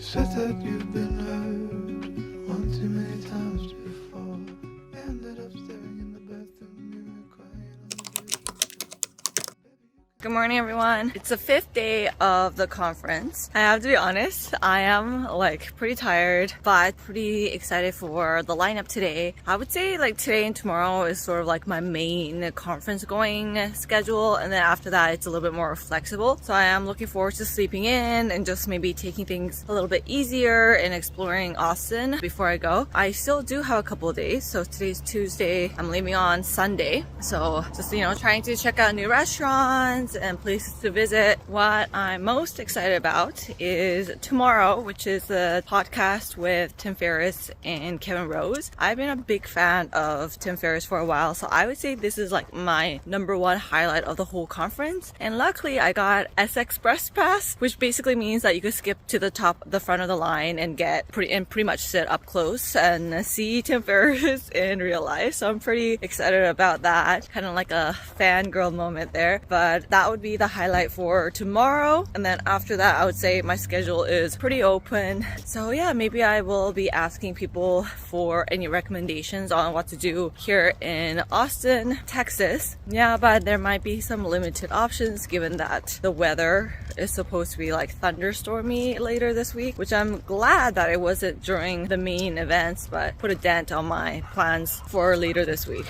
Said that you've been hurt one too many times before. Ended up staring in the bathroom mirror, crying on the bed. Good morning, everyone. It's the 5th day of the conference. I have to be honest, I am pretty tired, but pretty excited for the lineup today. I would say today and tomorrow is sort of my main conference going schedule, and then after that it's a little bit more flexible. So I am looking forward to sleeping in and just maybe taking things a little bit easier and exploring Austin before I go. I still do have a couple of days. So today's Tuesday, I'm leaving on Sunday. So just, trying to check out new restaurants and places to visit. What I'm most excited about is tomorrow, which is the podcast with Tim Ferriss and Kevin Rose. I've been a big fan of Tim Ferriss for a while, so I would say this is my #1 highlight of the whole conference. And luckily I got SXSW pass, which basically means that you could skip to the front of the line and pretty much sit up close and see Tim Ferriss in real life. So I'm pretty excited about that. Kind of like a fangirl moment there. But that would be the highlight for tomorrow. And then after that, I would say my schedule is pretty open. So yeah, maybe I will be asking people for any recommendations on what to do here in Austin, Texas. Yeah, but there might be some limited options given that the weather is supposed to be thunderstormy later this week, which I'm glad that it wasn't during the main events, but put a dent on my plans for later this week.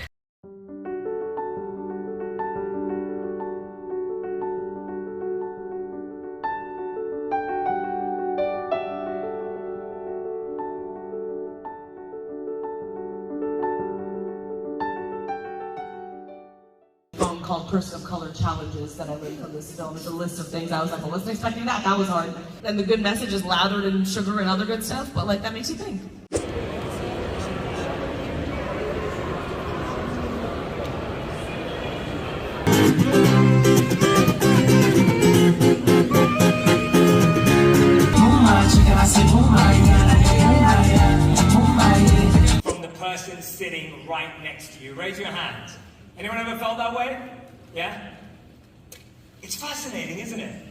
Called Person of Color Challenges that I made from this film. It's a list of things. I was I wasn't expecting that. That was hard. And the good message is louder than sugar and other good stuff, but that makes you think. From the person sitting right next to you, raise your hand. Anyone ever felt that way? Yeah? It's fascinating, isn't it?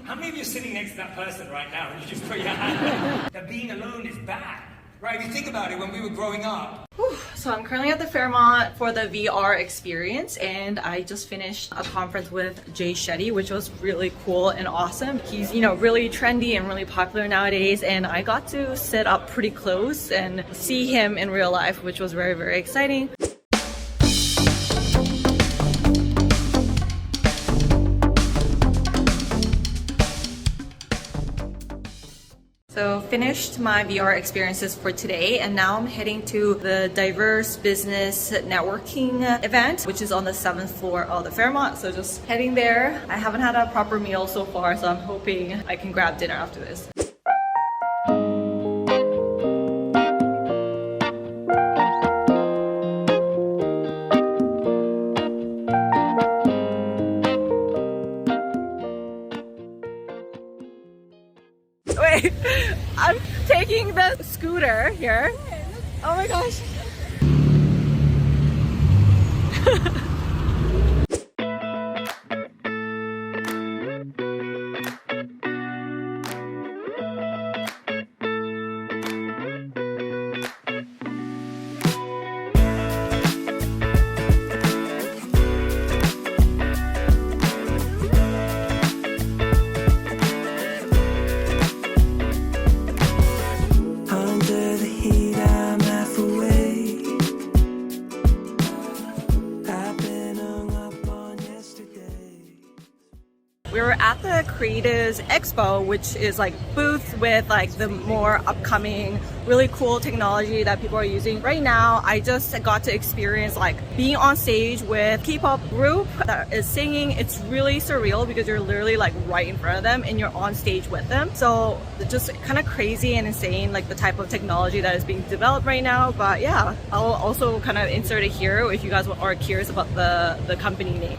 How many of you are sitting next to that person right now and you just put your hand up? That being alone is bad, right? If you think about it, when we were growing up. So I'm currently at the Fairmont for the VR experience, and I just finished a conference with Shetty, which was really cool and awesome. He's, really trendy and really popular nowadays, and I got to sit up pretty close and see him in real life, which was very, very exciting. So finished my VR experiences for today, and now I'm heading to the Diverse Business Networking event, which is on the 7th floor of the Fairmont. So just heading there. I haven't had a proper meal so far, so I'm hoping I can grab dinner after this. Wait, I'm taking the scooter here. Oh my gosh. We were at the Creatives Expo, which is booth with the more upcoming really cool technology that people are using right now. I just got to experience being on stage with a K-pop group that is singing. It's really surreal because you're literally right in front of them and you're on stage with them. So just kind of crazy and insane the type of technology that is being developed right now. But yeah, I'll also kind of insert it here if you guys are curious about the company name.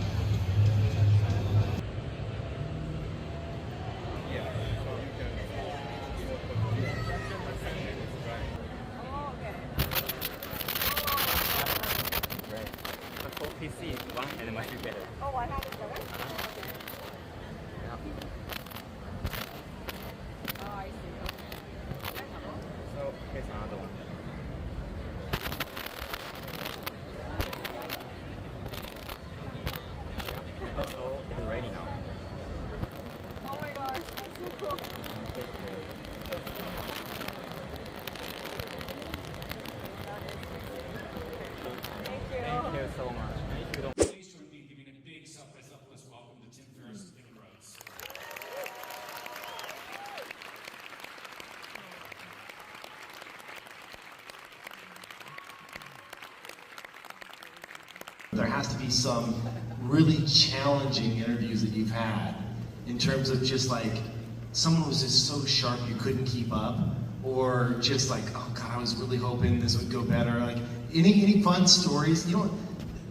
PC one and much better. Oh, 107? Thank you so much. If you don't Please join me in giving a big South by Southwest welcome to Tim Ferriss' Immigrants. There has to be some really challenging interviews that you've had in terms of just like someone who was just so sharp you couldn't keep up, or just like, oh God, I was really hoping this would go better. Like any fun stories? You know,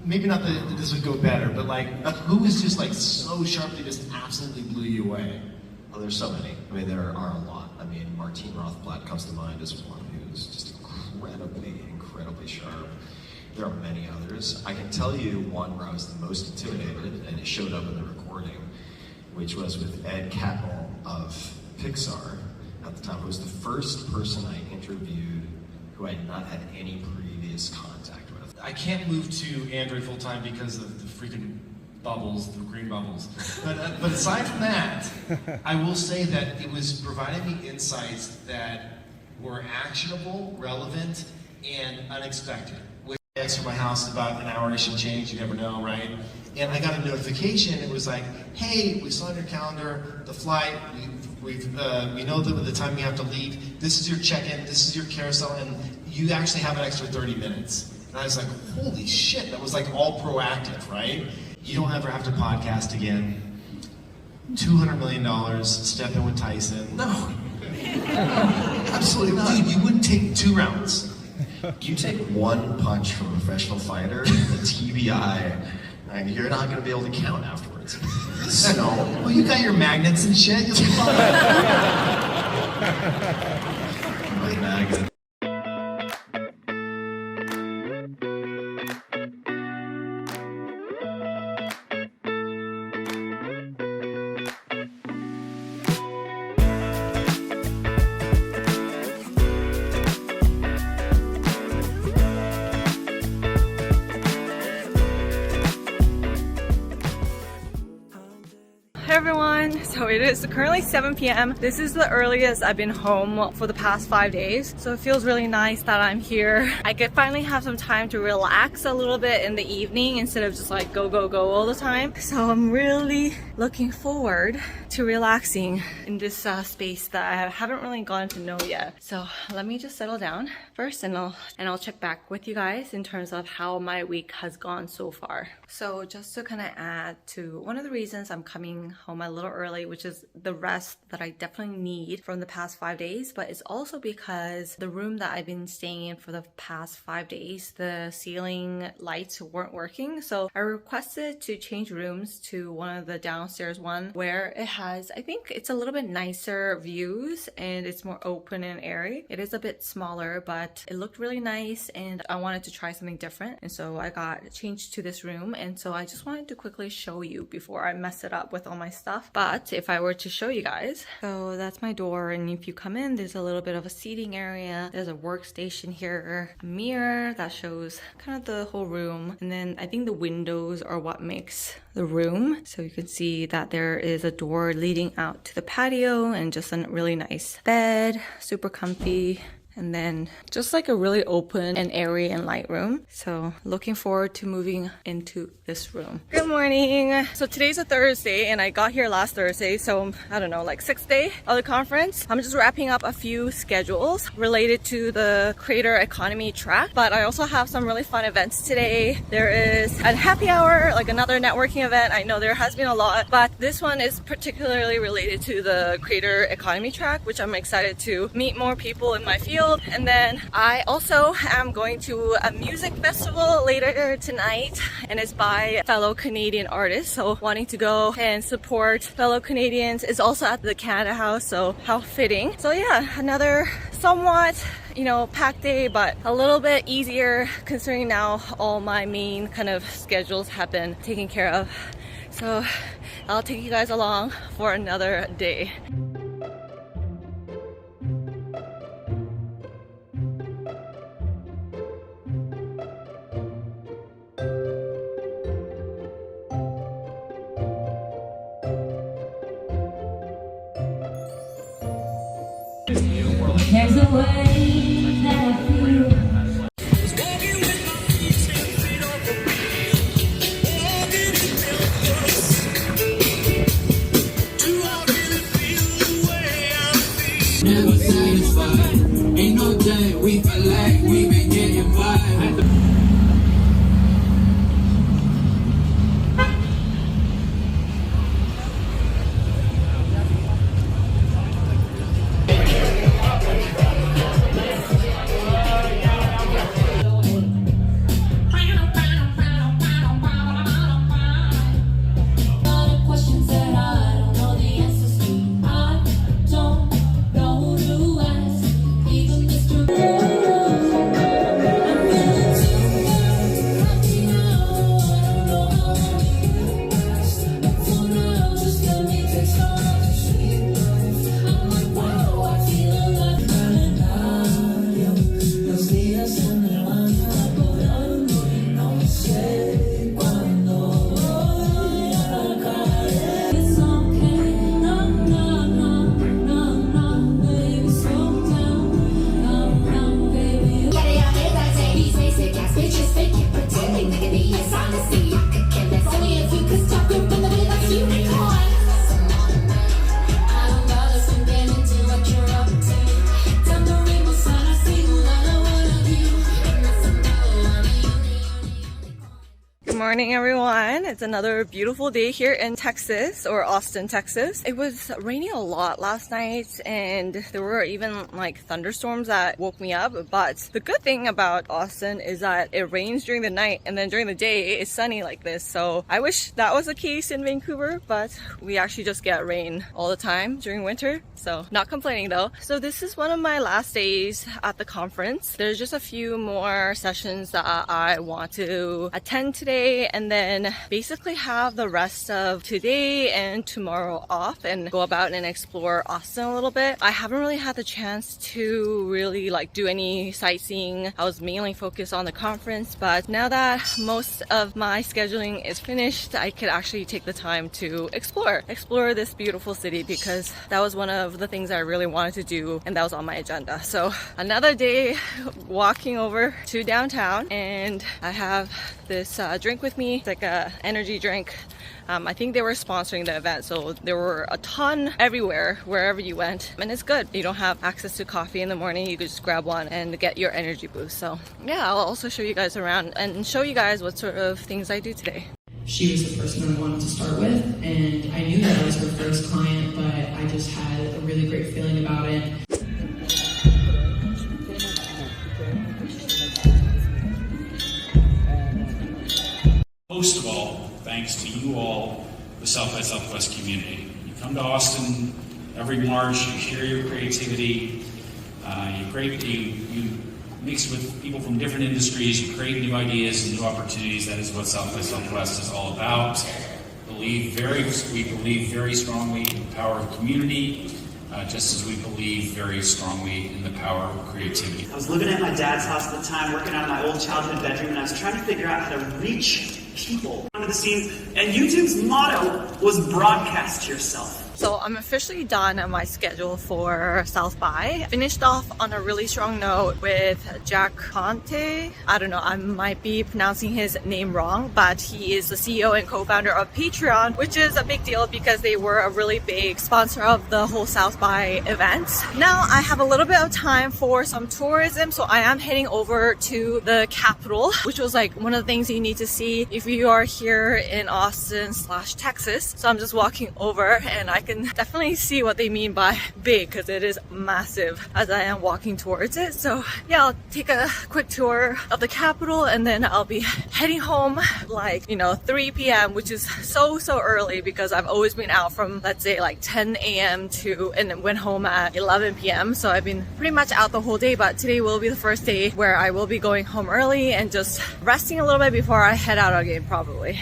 maybe not that this would go better, but like who was just like so sharp they just absolutely blew you away? Well, there's so many. I mean, there are a lot. I mean, Martine Rothblatt comes to mind as one who's just incredibly sharp. There are many others. I can tell you one where I was the most intimidated, and it showed up in the recording, which was with Ed Catmull of Pixar. At the time, it was the first person I interviewed who I had not had any previous contact with. I can't move to Android full time because of the freaking bubbles, the green bubbles. But aside from that, I will say that it was providing me insights that were actionable, relevant, and unexpected. From my house about an hour-ish and change, you never know, right? And I got a notification. It was like, hey, we saw on your calendar the flight. We know the time you have to leave. This is your check-in. This is your carousel, and you actually have an extra 30 minutes. And I was like, holy shit, that was like all proactive, right? You don't ever have to podcast again. $200 million, step in with Tyson. No. Absolutely not. Dude, you wouldn't take 2 rounds. You take one punch from a professional fighter, the TBI, and you're not going to be able to count afterwards. So, well, you got your magnets and shit. You'll be fine. my magnet. Hey everyone, so it is currently 7 p.m. This is the earliest I've been home for the past 5 days, so it feels really nice that I'm here. I could finally have some time to relax a little bit in the evening instead of just like go all the time. So I'm really looking forward to relaxing in this space that I haven't really gotten to know yet. So let me just settle down first, and I'll check back with you guys in terms of how my week has gone so far. So just to kind of add to one of the reasons I'm coming home a little early, which is the rest that I definitely need from the past 5 days, but it's also because the room that I've been staying in for the past 5 days, the ceiling lights weren't working. So I requested to change rooms to one of the downstairs one where it has, I think it's a little bit nicer views and it's more open and airy. It is a bit smaller, but it looked really nice and I wanted to try something different. And so I got changed to this room. And so I just wanted to quickly show you before I mess it up with all my stuff. But if I were to show you guys, so that's my door, and if you come in, there's a little bit of a seating area. There's a workstation here, a mirror that shows kind of the whole room, and then I think the windows are what makes the room. So you can see that there is a door leading out to the patio, and just a really nice bed, super comfy. And then just like a really open and airy and light room. So looking forward to moving into this room. Good morning. So today's a Thursday and I got here last Thursday. So I don't know, like 6th day of the conference. I'm just wrapping up a few schedules related to the creator economy track. But I also have some really fun events today. There is a happy hour, like another networking event. I know there has been a lot, but this one is particularly related to the creator economy track, which I'm excited to meet more people in my field. And then I also am going to a music festival later tonight, and it's by fellow Canadian artists. So wanting to go and support fellow Canadians is also at the Canada House, so how fitting. So yeah, another somewhat, packed day, but a little bit easier considering now all my main kind of schedules have been taken care of. So I'll take you guys along for another day. There's a way that I feel. Never satisfied. Ain't no day we feel like we been getting by. Questions that I don't know the answers to. I don't know who to ask. Even Mr. I'm feeling too happy now. I don't know how long it will last. But for now, just let me take some of the sweet life. I'm like, wow, I feel alive. Los días se me van evaporando y no sé cuándo voy a caer. It's okay, no, no, no, no, no, baby, slow down, no, no, baby. Yeah, they all live like say these basic ass bitches faking, pretending nigga they is honesty. I could care less. Only if you could stop your brother like unicorn. I don't gotta spin into what you're up to. Time to rainbow sign, I see another one of you. And that's a no, I'm a unicorn. Good morning, everyone. It's another beautiful day here in Texas, or Austin, Texas. It was raining a lot last night, and there were even like thunderstorms that woke me up. But the good thing about Austin is that it rains during the night, and then during the day it's sunny like this. So I wish that was the case in Vancouver, but we actually just get rain all the time during winter. So not complaining though. So this is one of my last days at the conference. There's just a few more sessions that I want to attend today, and then basically have the rest of today and tomorrow off and go about and explore Austin a little bit. I haven't really had the chance to really like do any sightseeing. I was mainly focused on the conference, but now that most of my scheduling is finished, I could actually take the time to explore this beautiful city, because that was one of the things I really wanted to do, and that was on my agenda. So another day walking over to downtown, and I have this drink with me. It's like a energy drink. I think they were sponsoring the event, so there were a ton everywhere, wherever you went, and it's good. You don't have access to coffee in the morning, you could just grab one and get your energy boost. So yeah, I'll also show you guys around and show you guys what sort of things I do today. She was the person I wanted to start with, and I knew that I was her first client, but I just had a really great feeling about it. Most of all, thanks to you all, the South by Southwest community. You come to Austin every March, you share your creativity, you mix with people from different industries, you create new ideas and new opportunities. That is what South by Southwest is all about. We believe very strongly in the power of community, just as we believe very strongly in the power of creativity. I was living at my dad's house at the time, working out of my old childhood bedroom, and I was trying to figure out how to reach people under the scenes. And YouTube's motto was broadcast yourself. So I'm officially done on my schedule for South by. Finished off on a really strong note with Jack Conte. I don't know, I might be pronouncing his name wrong, but he is the CEO and co-founder of Patreon, which is a big deal because they were a really big sponsor of the whole South by event. Now I have a little bit of time for some tourism, so I am heading over to the Capitol, which was like one of the things you need to see if you are here in Austin/Texas. So I'm just walking over, and I can definitely see what they mean by big, because it is massive as I am walking towards it. So yeah, I'll take a quick tour of the Capitol, and then I'll be heading home like 3 p.m., which is so early, because I've always been out from, let's say, like 10 a.m. and then went home at 11 p.m. So I've been pretty much out the whole day, but today will be the first day where I will be going home early and just resting a little bit before I head out again, probably.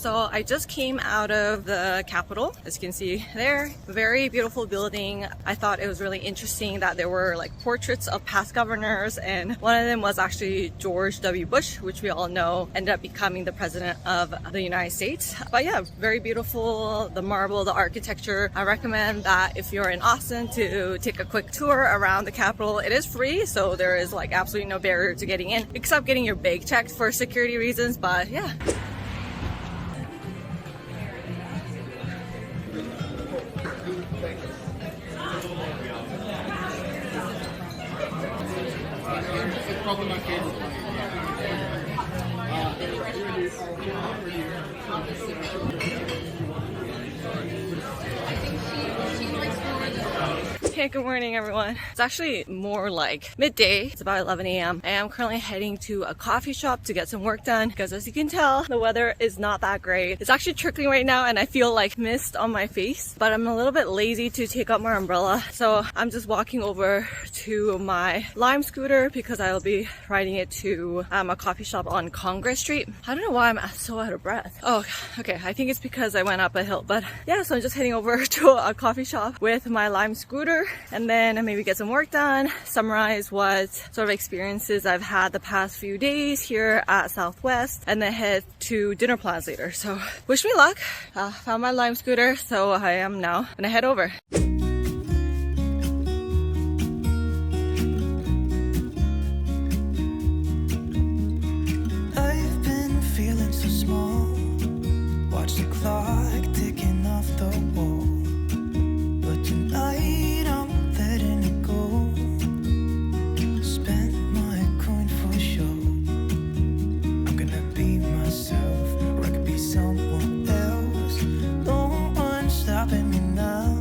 So I just came out of the Capitol, as you can see there. Very beautiful building. I thought it was really interesting that there were like portraits of past governors, and one of them was actually George W. Bush, which we all know ended up becoming the president of the United States. But yeah, very beautiful. The marble, the architecture. I recommend that if you're in Austin to take a quick tour around the Capitol. It is free, so there is like absolutely no barrier to getting in, except getting your bag checked for security reasons. But yeah. Hey, good morning everyone. It's actually more like midday. It's about 11 a.m. I am currently heading to a coffee shop to get some work done because, as you can tell, the weather is not that great. It's actually trickling right now and I feel like mist on my face, but I'm a little bit lazy to take out my umbrella. So I'm just walking over to my Lime scooter because I'll be riding it to a coffee shop on Congress Street. I don't know why I'm so out of breath. Oh, okay. I think it's because I went up a hill, but yeah, so I'm just heading over to a coffee shop with my Lime scooter, and then maybe get some work done, summarize what sort of experiences I've had the past few days here at Southwest, and then head to dinner plans later. So wish me luck. Found my Lime scooter, so I am now gonna head over. I've been feeling so small. Watch the clock ticking off the wall. But tonight I'm letting it go. Spend my coin for sure. I'm gonna be myself, or I could be someone else. No one's stopping me now.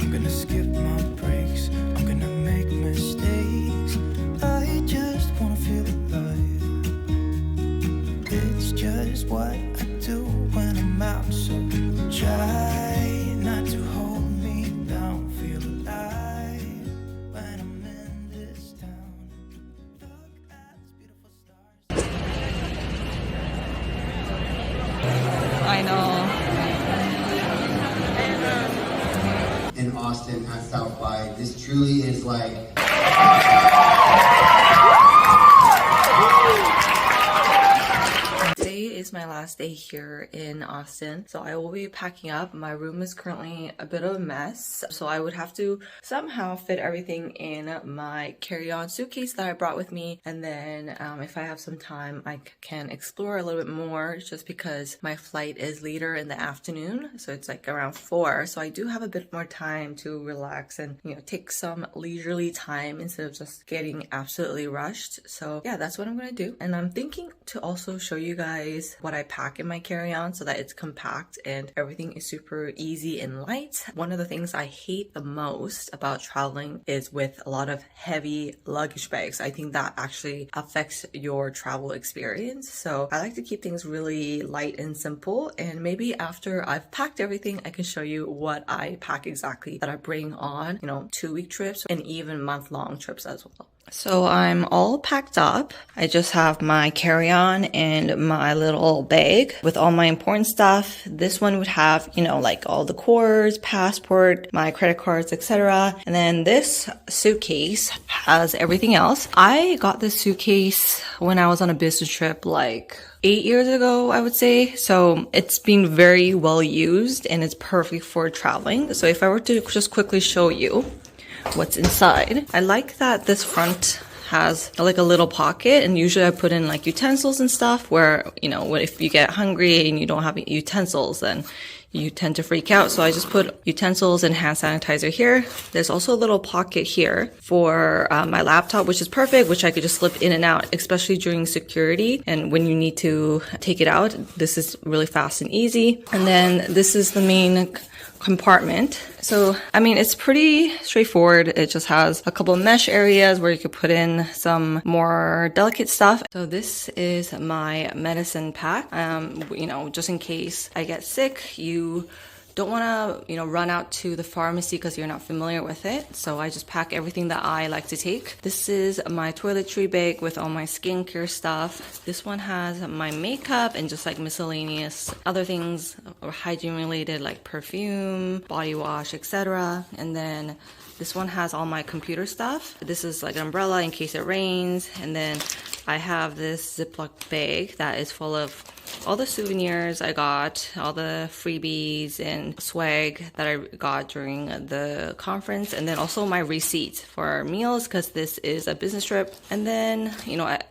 I'm gonna skip my breaks. I'm gonna make mistakes. I just wanna feel alive. It's just what I do when I'm out. So try not to hold me down. Feel alive when I'm in this town. Look at these beautiful stars. I know. In Austin at South by. This truly is like Today is my last day here in Austin, so I will be packing up. My room is currently a bit of a mess, so I would have to somehow fit everything in my carry-on suitcase that I brought with me, and then if I have some time I can explore a little bit more, just because my flight is later in the afternoon, so it's like around 4, so I do have a bit more time to relax and, you know, take some leisurely time instead of just getting absolutely rushed. So yeah, that's what I'm gonna do, and I'm thinking to also show you guys what I pack in my carry-on so that it's compact and everything is super easy and light. One of the things I hate the most about traveling is with a lot of heavy luggage bags. I think that actually affects your travel experience. So I like to keep things really light and simple, and maybe after I've packed everything I can show you what I pack exactly that I bring on, you know, 2-week trips and even month-long trips as well. So I'm all packed up. I just have my carry-on and my little bag with all my important stuff. This one would have, you know, like all the cords, passport, my credit cards, etc. And then this suitcase has everything else. I got this suitcase when I was on a business trip like 8 years ago, I would say. So it's been very well used and it's perfect for traveling. So if I were to just quickly show you what's inside, I like that this front has like a little pocket, and usually I put in like utensils and stuff where, you know, if you get hungry and you don't have utensils, then you tend to freak out. So I just put utensils and hand sanitizer here. There's also a little pocket here for my laptop, which is perfect, which I could just slip in and out, especially during security. And when you need to take it out, this is really fast and easy. And then this is the main compartment. So, I mean, it's pretty straightforward. It just has a couple of mesh areas where you could put in some more delicate stuff. So this is my medicine pack. You know, just in case I get sick, you don't want to, run out to the pharmacy because you're not familiar with it. So I just pack everything that I like to take. This is my toiletry bag with all my skincare stuff. This one has my makeup and just like miscellaneous other things or hygiene related like perfume, body wash, etc. And then this one has all my computer stuff. This is like an umbrella in case it rains. And then I have this Ziploc bag that is full of all the souvenirs I got, all the freebies and swag that I got during the conference, and then also my receipts for meals because this is a business trip. And then,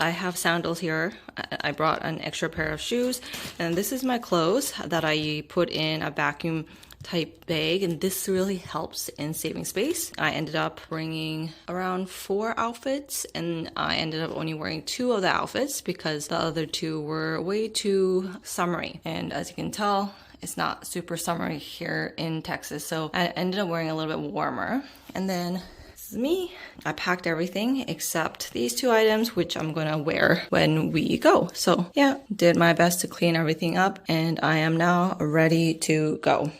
I have sandals here. I brought an extra pair of shoes, and this is my clothes that I put in a vacuum type bag, and this really helps in saving space. I ended up bringing around 4 outfits, and I ended up only wearing 2 of the outfits because the other 2 were way too summery. And as you can tell, it's not super summery here in Texas, so I ended up wearing a little bit warmer. And then this is me. I packed everything except these 2 items, which I'm gonna wear when we go. So yeah, did my best to clean everything up, and I am now ready to go.